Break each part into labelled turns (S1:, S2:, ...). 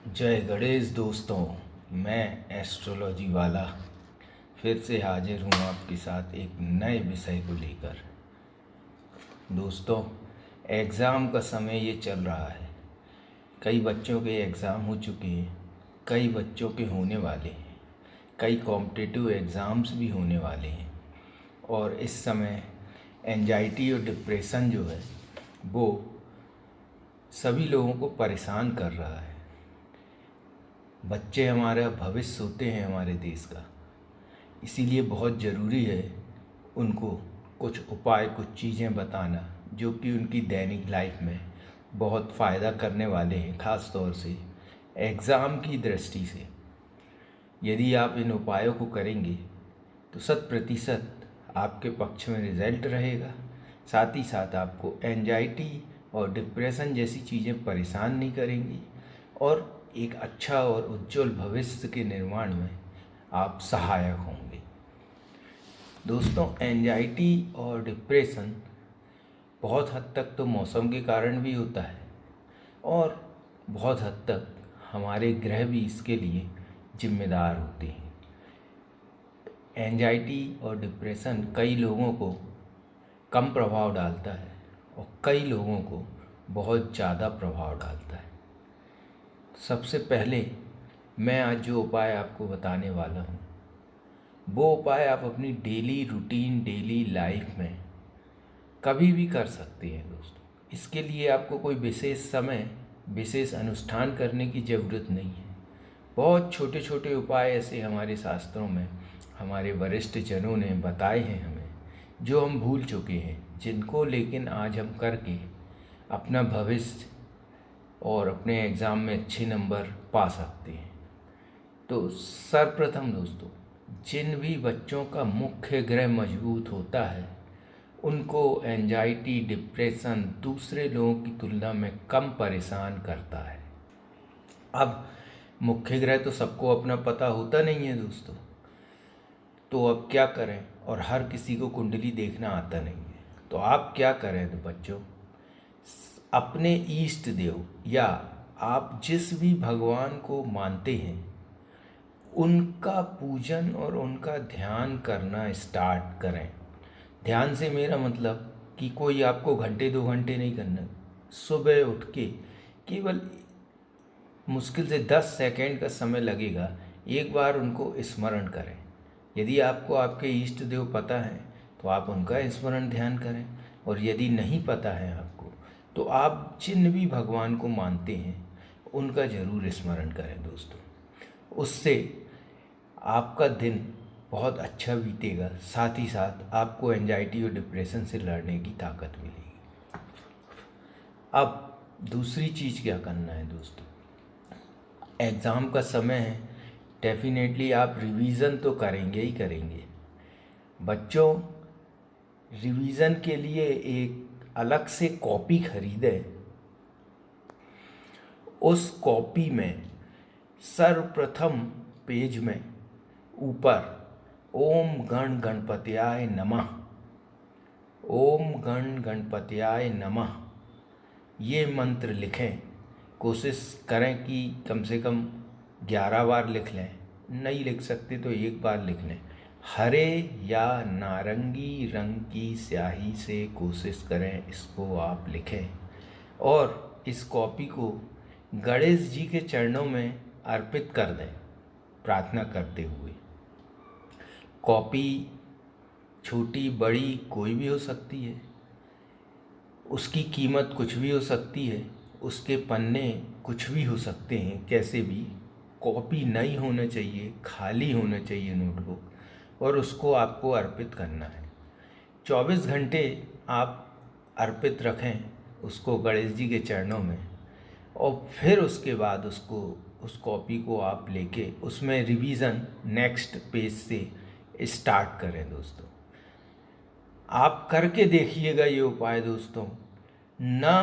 S1: जय गणेश दोस्तों। मैं एस्ट्रोलॉजी वाला फिर से हाजिर हूँ आपके साथ एक नए विषय को लेकर। दोस्तों, एग्ज़ाम का समय ये चल रहा है। कई बच्चों के एग्ज़ाम हो चुके हैं, कई बच्चों के होने वाले हैं, कई कॉम्पिटिटिव एग्ज़ाम्स भी होने वाले हैं। और इस समय एंजाइटी और डिप्रेशन जो है वो सभी लोगों को परेशान कर रहा है। बच्चे हमारा भविष्य होते हैं हमारे देश का, इसीलिए बहुत ज़रूरी है उनको कुछ उपाय, कुछ चीज़ें बताना जो कि उनकी दैनिक लाइफ में बहुत फ़ायदा करने वाले हैं। ख़ास तौर से एग्ज़ाम की दृष्टि से यदि आप इन उपायों को करेंगे तो 100% आपके पक्ष में रिज़ल्ट रहेगा। साथ ही साथ आपको एंजाइटी और डिप्रेशन जैसी चीज़ें परेशान नहीं करेंगी और एक अच्छा और उज्जवल भविष्य के निर्माण में आप सहायक होंगे। दोस्तों, एंजाइटी और डिप्रेशन बहुत हद तक तो मौसम के कारण भी होता है और बहुत हद तक हमारे ग्रह भी इसके लिए जिम्मेदार होते हैं। एंजाइटी और डिप्रेशन कई लोगों को कम प्रभाव डालता है और कई लोगों को बहुत ज़्यादा प्रभाव डालता है। सबसे पहले मैं आज जो उपाय आपको बताने वाला हूँ वो उपाय आप अपनी डेली रूटीन, डेली लाइफ में कभी भी कर सकते हैं। दोस्तों, इसके लिए आपको कोई विशेष समय, विशेष अनुष्ठान करने की ज़रूरत नहीं है। बहुत छोटे छोटे उपाय ऐसे हमारे शास्त्रों में हमारे वरिष्ठ जनों ने बताए हैं हमें, जो हम भूल चुके हैं, जिनको लेकिन आज हम करके अपना भविष्य और अपने एग्ज़ाम में अच्छे नंबर पा सकते हैं। तो सर्वप्रथम दोस्तों, जिन भी बच्चों का मुख्य ग्रह मजबूत होता है उनको एंजाइटी, डिप्रेशन दूसरे लोगों की तुलना में कम परेशान करता है। अब मुख्य ग्रह तो सबको अपना पता होता नहीं है दोस्तों, तो अब क्या करें, और हर किसी को कुंडली देखना आता नहीं है। तो आप क्या करें तो बच्चों, अपने इष्ट देव या आप जिस भी भगवान को मानते हैं उनका पूजन और उनका ध्यान करना स्टार्ट करें। ध्यान से मेरा मतलब कि कोई आपको घंटे 2 घंटे नहीं करना। सुबह उठ के केवल मुश्किल से 10 सेकंड का समय लगेगा, एक बार उनको स्मरण करें। यदि आपको आपके इष्ट देव पता है तो आप उनका स्मरण ध्यान करें, और यदि नहीं पता है आपको तो आप जिन भी भगवान को मानते हैं उनका ज़रूर स्मरण करें दोस्तों। उससे आपका दिन बहुत अच्छा बीतेगा, साथ ही साथ आपको एंजाइटी और डिप्रेशन से लड़ने की ताकत मिलेगी। अब दूसरी चीज़ क्या करना है दोस्तों, एग्ज़ाम का समय है, डेफिनेटली आप रिवीज़न तो करेंगे ही करेंगे। बच्चों, रिवीज़न के लिए एक अलग से कॉपी खरीदें। उस कॉपी में सर्वप्रथम पेज में ऊपर ओम गण गणपत्याय नमः, ओम गण गणपत्याय नमः ये मंत्र लिखें। कोशिश करें कि कम से कम 11 बार लिख लें, नहीं लिख सकते तो एक बार लिख लें। हरे या नारंगी रंग की स्याही से कोशिश करें इसको आप लिखें, और इस कॉपी को गणेश जी के चरणों में अर्पित कर दें प्रार्थना करते हुए। कॉपी छोटी बड़ी कोई भी हो सकती है, उसकी कीमत कुछ भी हो सकती है, उसके पन्ने कुछ भी हो सकते हैं, कैसे भी। कॉपी नहीं होना चाहिए, खाली होना चाहिए नोटबुक, और उसको आपको अर्पित करना है। 24 घंटे आप अर्पित रखें उसको गणेश जी के चरणों में, और फिर उसके बाद उस कॉपी को आप लेके उसमें रिवीज़न नेक्स्ट पेज से स्टार्ट करें दोस्तों। आप करके देखिएगा ये उपाय दोस्तों, ना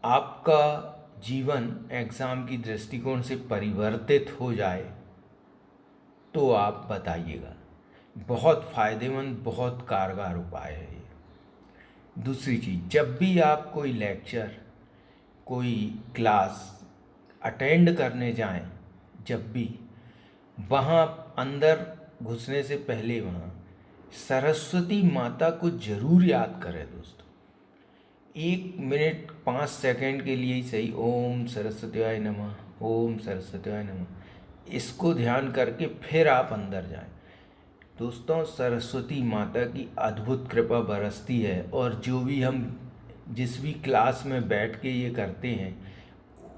S1: आपका जीवन एग्ज़ाम की दृष्टिकोण से परिवर्तित हो जाए तो आप बताइएगा। बहुत फ़ायदेमंद, बहुत कारगर उपाय है ये। दूसरी चीज़, जब भी आप कोई लेक्चर, कोई क्लास अटेंड करने जाएं, जब भी वहाँ अंदर घुसने से पहले वहाँ सरस्वती माता को जरूर याद करें दोस्तों। 1 मिनट 5 सेकंड के लिए ही सही, ओम सरस्वतीयाय नमः, ओम सरस्वतीयाय नमः, इसको ध्यान करके फिर आप अंदर जाएं। दोस्तों, सरस्वती माता की अद्भुत कृपा बरसती है, और जो भी हम जिस भी क्लास में बैठ के ये करते हैं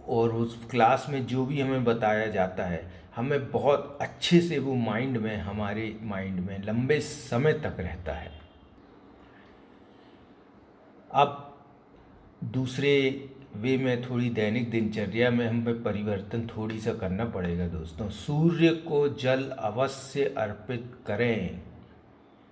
S1: और उस क्लास में जो भी हमें बताया जाता है, हमें बहुत अच्छे से वो हमारे माइंड में लंबे समय तक रहता है। अब दूसरे वे में थोड़ी दैनिक दिनचर्या में हमें परिवर्तन थोड़ी सा करना पड़ेगा दोस्तों। सूर्य को जल अवश्य अर्पित करें।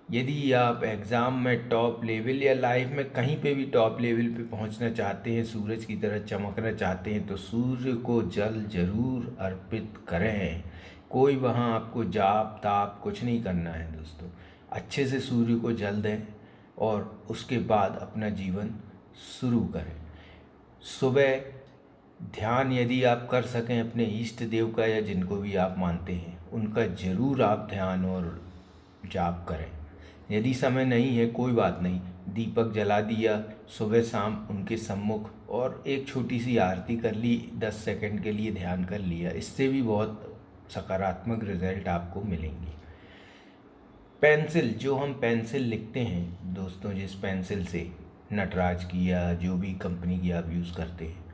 S1: यदि आप एग्ज़ाम में टॉप लेवल या लाइफ में कहीं पे भी टॉप लेवल पे पहुंचना चाहते हैं, सूरज की तरह चमकना चाहते हैं, तो सूर्य को जल जरूर अर्पित करें। कोई वहाँ आपको जाप ताप कुछ नहीं करना है दोस्तों। अच्छे से सूर्य को जल दें और उसके बाद अपना जीवन शुरू करें। सुबह ध्यान यदि आप कर सकें अपने इष्ट देव का या जिनको भी आप मानते हैं उनका ज़रूर आप ध्यान और जाप करें। यदि समय नहीं है कोई बात नहीं, दीपक जला दिया सुबह शाम उनके सम्मुख और एक छोटी सी आरती कर ली, 10 सेकंड के लिए ध्यान कर लिया, इससे भी बहुत सकारात्मक रिजल्ट आपको मिलेंगे। पेंसिल, जो हम पेंसिल लिखते हैं दोस्तों, जिस पेंसिल से नटराज की या जो भी कंपनी की आप यूज़ करते हैं,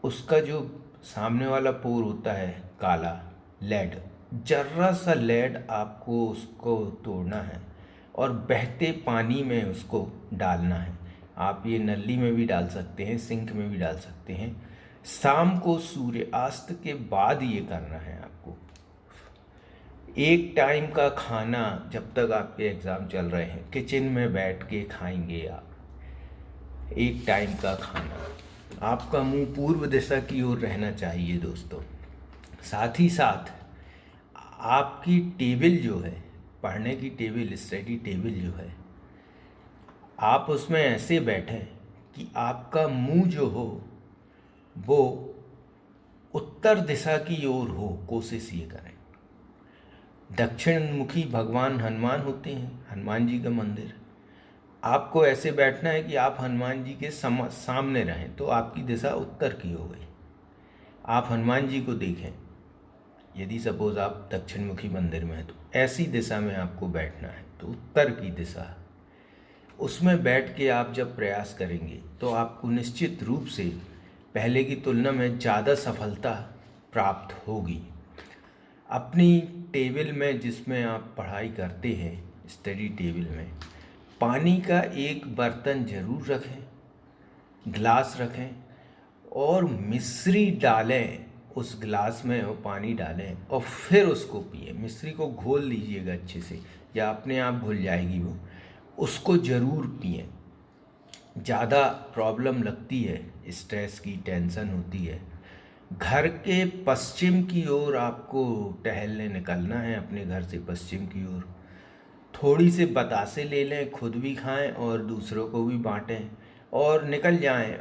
S1: उसका जो सामने वाला पोर होता है काला लेड, जर्रा सा लेड आपको उसको तोड़ना है और बहते पानी में उसको डालना है। आप ये नली में भी डाल सकते हैं, सिंक में भी डाल सकते हैं। शाम को सूर्यास्त के बाद ये करना है आपको। एक टाइम का खाना जब तक आपके एग्ज़ाम चल रहे हैं किचन में बैठ के खाएंगे आप। एक टाइम का खाना, आपका मुंह पूर्व दिशा की ओर रहना चाहिए दोस्तों। साथ ही साथ आपकी टेबल जो है, पढ़ने की टेबल, स्टडी टेबल जो है, आप उसमें ऐसे बैठें कि आपका मुंह जो हो वो उत्तर दिशा की ओर हो। कोशिश ये करें। दक्षिण मुखी भगवान हनुमान होते हैं, हनुमान जी का मंदिर, आपको ऐसे बैठना है कि आप हनुमान जी के सामने रहें, तो आपकी दिशा उत्तर की हो गई। आप हनुमान जी को देखें। यदि सपोज आप दक्षिण मुखी मंदिर में हैं तो ऐसी दिशा में आपको बैठना है, तो उत्तर की दिशा, उसमें बैठ के आप जब प्रयास करेंगे तो आपको निश्चित रूप से पहले की तुलना में ज़्यादा सफलता प्राप्त होगी। अपनी टेबल में जिसमें आप पढ़ाई करते हैं, स्टडी टेबल में, पानी का एक बर्तन ज़रूर रखें, गिलास रखें और मिश्री डालें उस गिलास में, वो पानी डालें और फिर उसको पिए। मिश्री को घोल लीजिएगा अच्छे से, या अपने आप घुल जाएगी वो, उसको ज़रूर पिए। ज़्यादा प्रॉब्लम लगती है, स्ट्रेस की, टेंशन होती है, घर के पश्चिम की ओर आपको टहलने निकलना है। अपने घर से पश्चिम की ओर थोड़ी सी बतासे ले लें, खुद भी खाएं और दूसरों को भी बांटें और निकल जाएं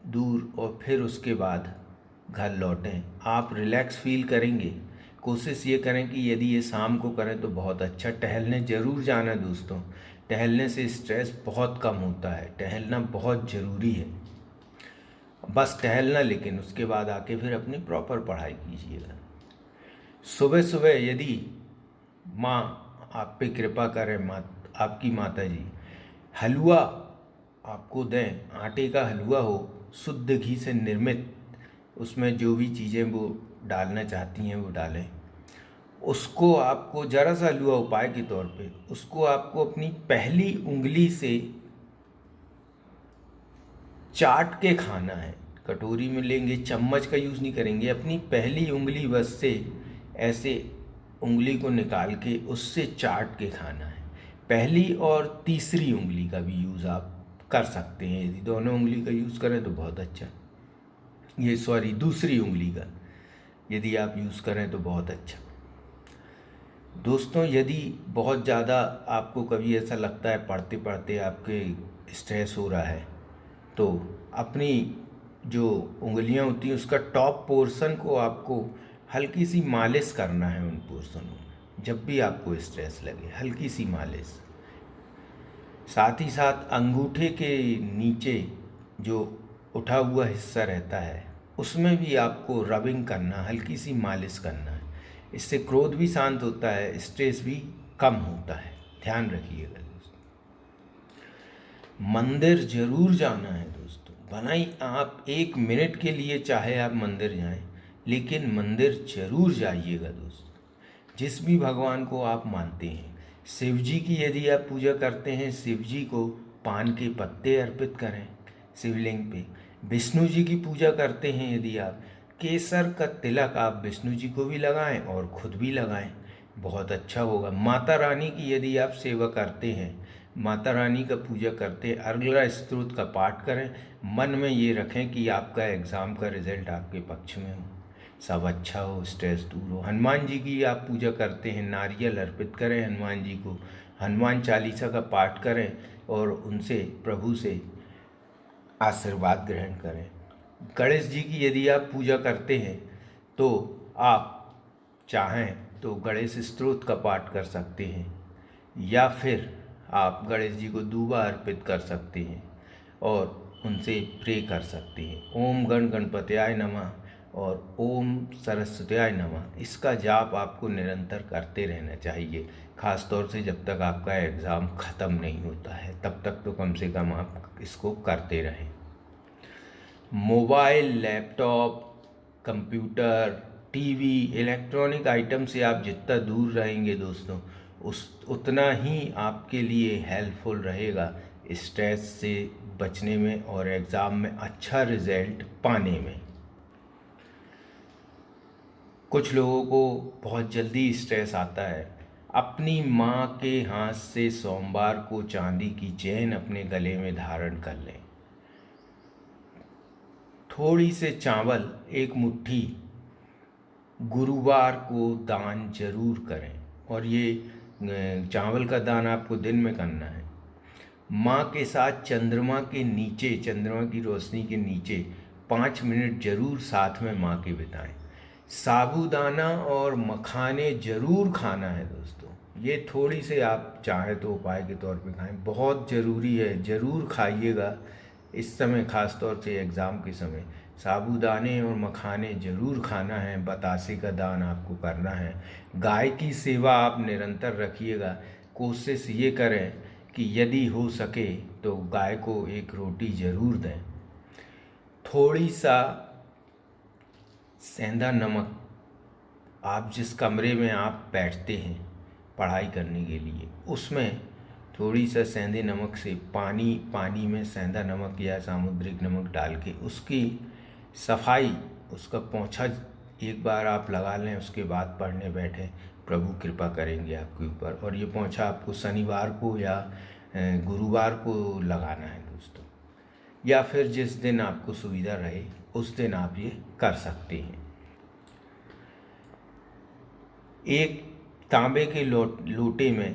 S1: दूर, और फिर उसके बाद घर लौटें। आप रिलैक्स फील करेंगे। कोशिश ये करें कि यदि ये शाम को करें तो बहुत अच्छा। टहलने ज़रूर जाना दोस्तों, टहलने से स्ट्रेस बहुत कम होता है, टहलना बहुत ज़रूरी है। बस टहलना, लेकिन उसके बाद आके फिर अपनी प्रॉपर पढ़ाई कीजिएगा। सुबह सुबह यदि माँ आप पे कृपा करें, आपकी माता जी हलवा आपको दें, आटे का हलवा हो, शुद्ध घी से निर्मित, उसमें जो भी चीज़ें वो डालना चाहती हैं वो डालें। उसको आपको ज़रा सा हलवा उपाय के तौर पे, उसको आपको अपनी पहली उंगली से चाट के खाना है। कटोरी में लेंगे, चम्मच का यूज़ नहीं करेंगे, अपनी पहली उंगली बस से ऐसे उंगली को निकाल के उससे चाट के खाना है। पहली और तीसरी उंगली का भी यूज़ आप कर सकते हैं। यदि दोनों उंगली का यूज़ करें तो बहुत अच्छा। दूसरी उंगली का यदि आप यूज़ करें तो बहुत अच्छा। दोस्तों, यदि बहुत ज़्यादा आपको कभी ऐसा लगता है पढ़ते पढ़ते आपके स्ट्रेस हो रहा है, तो अपनी जो उंगलियां होती हैं उसका टॉप पोर्शन को आपको हल्की सी मालिश करना है उन पोर्शनों में। जब भी आपको स्ट्रेस लगे हल्की सी मालिश। साथ ही साथ अंगूठे के नीचे जो उठा हुआ हिस्सा रहता है उसमें भी आपको रबिंग करना, हल्की सी मालिश करना है। इससे क्रोध भी शांत होता है, स्ट्रेस भी कम होता है। ध्यान रखिएगा दोस्तों। मंदिर जरूर जाना है दोस्तों। भलाई आप 1 मिनट के लिए चाहे आप मंदिर जाएं, लेकिन मंदिर जरूर जाइएगा दोस्तों। जिस भी भगवान को आप मानते हैं, शिव जी की यदि आप पूजा करते हैं, शिव जी को पान के पत्ते अर्पित करें शिवलिंग पे। विष्णु जी की पूजा करते हैं यदि आप, केसर का तिलक आप विष्णु जी को भी लगाएं और खुद भी लगाएं, बहुत अच्छा होगा। माता रानी की यदि आप सेवा करते हैं, माता रानी का पूजा करते हैं, अर्गला स्तोत्र का पाठ करें। मन में ये रखें कि आपका एग्ज़ाम का रिजल्ट आपके पक्ष में हो, सब अच्छा हो, स्ट्रेस दूर हो। हनुमान जी की आप पूजा करते हैं, नारियल अर्पित करें हनुमान जी को, हनुमान चालीसा का पाठ करें और उनसे, प्रभु से आशीर्वाद ग्रहण करें। गणेश जी की यदि आप पूजा करते हैं तो आप चाहें तो गणेश स्तोत्र का पाठ कर सकते हैं, या फिर आप गणेश जी को दूबा अर्पित कर सकते हैं और उनसे प्रे कर सकते हैं। ओम गण गणपतयाय नमः और ओम सरस्वत्याय नमः, इसका जाप आपको निरंतर करते रहना चाहिए। ख़ास तौर से जब तक आपका एग्ज़ाम ख़त्म नहीं होता है तब तक तो कम से कम आप इसको करते रहें। Mobile, laptop, computer, TV, electronic item से आप जितना दूर रहेंगे दोस्तों, उतना ही आपके लिए हेल्पफुल रहेगा स्ट्रेस से बचने में और एग्ज़ाम में अच्छा रिज़ल्ट पाने में। कुछ लोगों को बहुत जल्दी स्ट्रेस आता है। अपनी माँ के हाथ से सोमवार को चांदी की चेन अपने गले में धारण कर लें। थोड़ी से चावल 1 मुट्ठी गुरुवार को दान जरूर करें, और ये चावल का दान आपको दिन में करना है। माँ के साथ चंद्रमा के नीचे, चंद्रमा की रोशनी के नीचे 5 मिनट जरूर साथ में माँ के बिताएं। साबूदाना और मखाने जरूर खाना है दोस्तों। ये थोड़ी से आप चाहें तो उपाय के तौर पे खाएं, बहुत ज़रूरी है, ज़रूर खाइएगा इस समय, ख़ास तौर से एग्ज़ाम के समय। साबूदाने और मखाने ज़रूर खाना है। बतासे का दान आपको करना है। गाय की सेवा आप निरंतर रखिएगा। कोशिश ये करें कि यदि हो सके तो गाय को 1 रोटी ज़रूर दें। थोड़ी सा सेंधा नमक, आप जिस कमरे में आप बैठते हैं पढ़ाई करने के लिए, उसमें थोड़ी सा सेंधे नमक से पानी में सेंधा नमक या सामुद्रिक नमक डाल के उसकी सफाई, उसका पोंछा 1 बार आप लगा लें, उसके बाद पढ़ने बैठें। प्रभु कृपा करेंगे आपके ऊपर। और ये पोंछा आपको शनिवार को या गुरुवार को लगाना है दोस्तों, या फिर जिस दिन आपको सुविधा रहे उस दिन आप ये कर सकते हैं। एक तांबे के लोटे में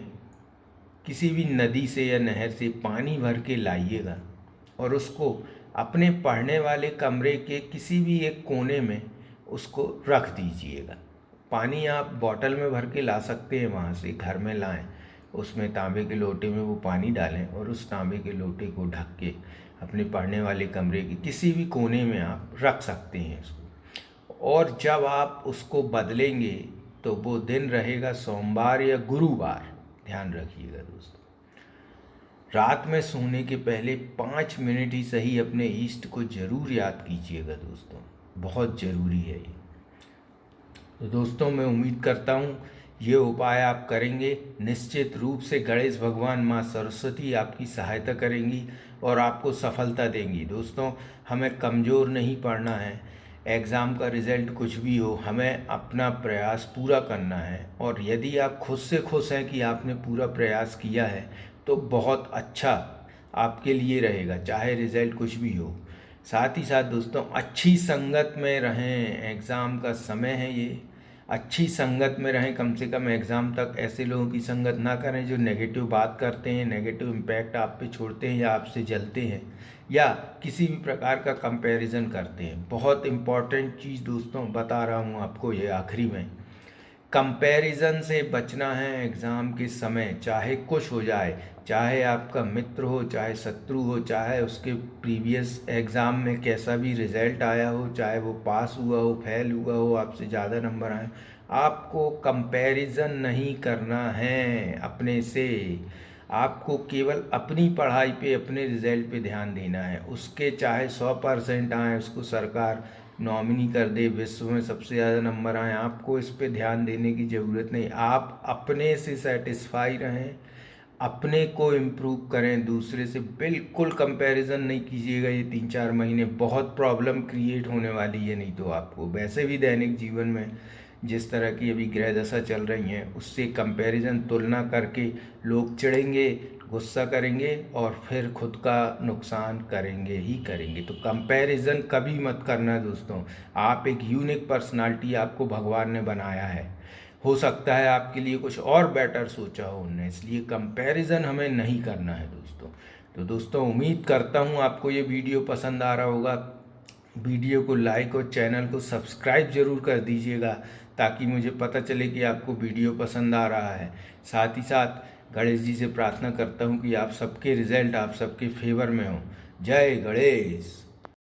S1: किसी भी नदी से या नहर से पानी भर के लाइएगा और उसको अपने पढ़ने वाले कमरे के किसी भी एक कोने में उसको रख दीजिएगा। पानी आप बॉटल में भर के ला सकते हैं, वहाँ से घर में लाएं, उसमें तांबे के लोटे में वो पानी डालें और उस तांबे के लोटे को ढक के अपने पढ़ने वाले कमरे के किसी भी कोने में आप रख सकते हैं इसको। और जब आप उसको बदलेंगे तो वो दिन रहेगा सोमवार या गुरुवार, ध्यान रखिएगा दोस्तों। रात में सोने के पहले 5 मिनट ही सही अपने इष्ट को जरूर याद कीजिएगा दोस्तों, बहुत ज़रूरी है ये। तो दोस्तों मैं उम्मीद करता हूँ ये उपाय आप करेंगे, निश्चित रूप से गणेश भगवान, माँ सरस्वती आपकी सहायता करेंगी और आपको सफलता देंगी। दोस्तों हमें कमज़ोर नहीं पड़ना है, एग्ज़ाम का रिज़ल्ट कुछ भी हो, हमें अपना प्रयास पूरा करना है। और यदि आप खुद से खुश हैं कि आपने पूरा प्रयास किया है तो बहुत अच्छा आपके लिए रहेगा, चाहे रिज़ल्ट कुछ भी हो। साथ ही साथ दोस्तों अच्छी संगत में रहें, एग्ज़ाम का समय है ये, अच्छी संगत में रहें, कम से कम एग्ज़ाम तक ऐसे लोगों की संगत ना करें जो नेगेटिव बात करते हैं, नेगेटिव इम्पैक्ट आप पे छोड़ते हैं या आपसे जलते हैं या किसी भी प्रकार का कंपैरिजन करते हैं। बहुत इम्पॉर्टेंट चीज़ दोस्तों बता रहा हूँ आपको ये आखिरी में, कंपैरिजन से बचना है एग्ज़ाम के समय। चाहे कुछ हो जाए, चाहे आपका मित्र हो, चाहे शत्रु हो, चाहे उसके प्रीवियस एग्ज़ाम में कैसा भी रिज़ल्ट आया हो, चाहे वो पास हुआ हो, फेल हुआ हो, आपसे ज़्यादा नंबर आए, आपको कंपैरिजन नहीं करना है अपने से। आपको केवल अपनी पढ़ाई पे, अपने रिज़ल्ट पे ध्यान देना है। उसके चाहे 100% आए, उसको सरकार नॉमिनी कर दे, विश्व में सबसे ज़्यादा नंबर आए, आपको इस पे ध्यान देने की ज़रूरत नहीं। आप अपने से सेटिस्फाई रहें, अपने को इम्प्रूव करें, दूसरे से बिल्कुल कंपैरिजन नहीं कीजिएगा। ये 3-4 महीने बहुत प्रॉब्लम क्रिएट होने वाली है, नहीं तो आपको वैसे भी दैनिक जीवन में जिस तरह की अभी ग्रह दशा चल रही हैं उससे कंपैरिजन तुलना करके लोग चिढ़ेंगे, गुस्सा करेंगे और फिर खुद का नुकसान करेंगे ही करेंगे। तो कंपैरिजन कभी मत करना दोस्तों। आप एक यूनिक पर्सनालिटी आपको भगवान ने बनाया है, हो सकता है आपके लिए कुछ और बेटर सोचा हो उनने, इसलिए कंपैरिजन हमें नहीं करना है दोस्तों। तो दोस्तों उम्मीद करता हूँ आपको ये वीडियो पसंद आ रहा होगा। वीडियो को लाइक और चैनल को सब्सक्राइब ज़रूर कर दीजिएगा ताकि मुझे पता चले कि आपको वीडियो पसंद आ रहा है। साथ ही साथ गणेश जी से प्रार्थना करता हूँ कि आप सबके रिज़ल्ट आप सबके फेवर में हो। जय गणेश।